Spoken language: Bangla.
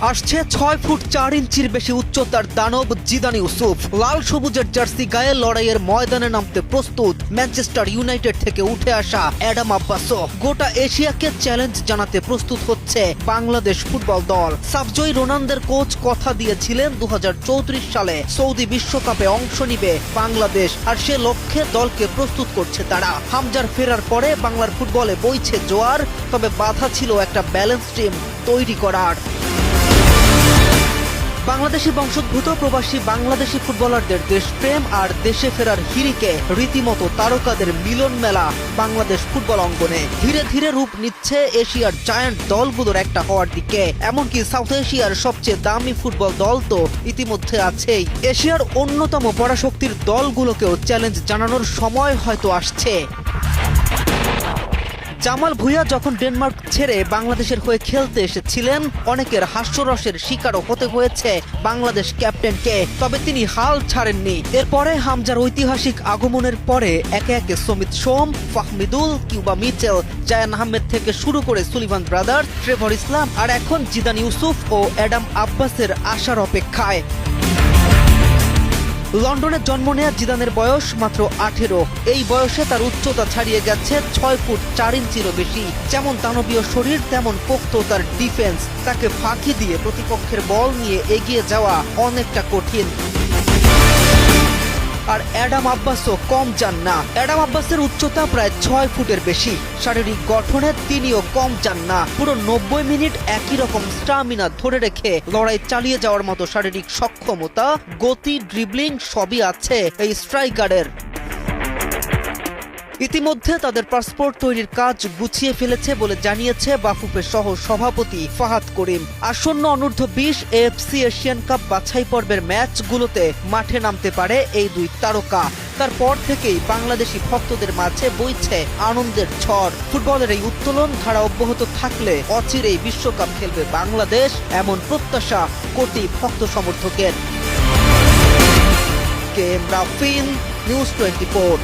আসছে 6 ফুট 4 ইঞ্চির বেশি উচ্চতার দানব জিদান ইউসুফ। লাল সবুজের জার্সি গায়ে লড়াইয়ের ময়দানে নামতে প্রস্তুত ম্যানচেস্টার ইউনাইটেড থেকে উঠে আসা অ্যাডাম আব্বাসও। গোটা এশিয়াকে চ্যালেঞ্জ জানাতে প্রস্তুত হচ্ছে বাংলাদেশ ফুটবল দল। সাফজয়ী রোনালদোর কোচ কথা দিয়েছিলেন 2034 সালে সৌদি বিশ্বকাপে অংশ নিবে বাংলাদেশ, আর সে লক্ষ্যে দলকে প্রস্তুত করছে তারা। হামজার ফেরার পরে বাংলার ফুটবলে বইছে জোয়ার, তবে বাধা ছিল একটা ব্যালেন্স টিম তৈরি করার। বাংলাদেশি বংশোদ্ভূত প্রবাসী বাংলাদেশি ফুটবলারদের দেশপ্রেম আর দেশে ফেরার হিড়িকে রীতিমতো তারকাদের মিলন মেলা বাংলাদেশ ফুটবল অঙ্গনে। ধীরে ধীরে রূপ নিচ্ছে এশিয়ার জায়ান্ট দলগুলোর একটা হওয়ার দিকে। এমনকি সাউথ এশিয়ার সবচেয়ে দামি ফুটবল দল তো ইতিমধ্যে আছেই। এশিয়ার অন্যতম পরাশক্তির দলগুলোকেও চ্যালেঞ্জ জানানোর সময় হয়তো আসছে। জামাল ভুঁইয়া যখন ডেনমার্ক ছেড়ে বাংলাদেশের হয়ে খেলতে এসেছিলেন, অনেকের হাস্যরসের শিকারও হতে হয়েছে বাংলাদেশ ক্যাপ্টেনকে, তবে তিনি হাল ছাড়েননি। এরপরে হামজার ঐতিহাসিক আগমনের পরে একে একে সমিত সোম, ফাহমিদুল, কিউবা মিচেল, জায়ান আহমেদ থেকে শুরু করে সুলিভান ব্রাদার্স, ট্রেভর ইসলাম আর এখন জিদান ইউসুফ ও অ্যাডাম আব্বাসের আসার অপেক্ষায়। লন্ডনে জন্ম নেয়া জিদানের বয়স মাত্র 18। এই বয়সে তার উচ্চতা ছাড়িয়ে গেছে 6 ফুট 4 ইঞ্চিরও বেশি। যেমন দানবীয় শরীর, তেমন পোক্ত তার ডিফেন্স। তাকে ফাঁকি দিয়ে প্রতিপক্ষের বল নিয়ে এগিয়ে যাওয়া অনেকটা কঠিন। আর অ্যাডাম আব্বাসও কম যান না। অ্যাডাম আব্বাসের উচ্চতা প্রায় 6 ফুটের বেশি। শারীরিক গঠনে তিনিও কম যান না। পুরো 90 মিনিট একই রকম স্টামিনা ধরে রেখে লড়াই চালিয়ে যাওয়ার মতো শারীরিক সক্ষমতা, গতি, ড্রিবলিং সবই আছে এই স্ট্রাইকারের। ইতিমধ্যে তাদের পাসপোর্ট তৈরির কাজ গুছিয়ে ফেলেছে বলে জানিয়েছে বাফুফের সহ সভাপতি ফাহাদ করিম। আসন্ন অনূর্ধ্ব 20 এএফসি এশিয়ান কাপ বাছাই পর্বের ম্যাচগুলোতে মাঠে নামতে পারে এই দুই তারকা। তারপর থেকেই বাংলাদেশি ভক্তদের মাঝে বইছে আনন্দের ঝড়। ফুটবলের এই উত্তোলন ধারা অব্যাহত থাকলে অচিরেই বিশ্বকাপ খেলবে বাংলাদেশ, এমন প্রত্যাশা কোটি ভক্ত সমর্থকের। কে এম রাফিন, নিউজ 24।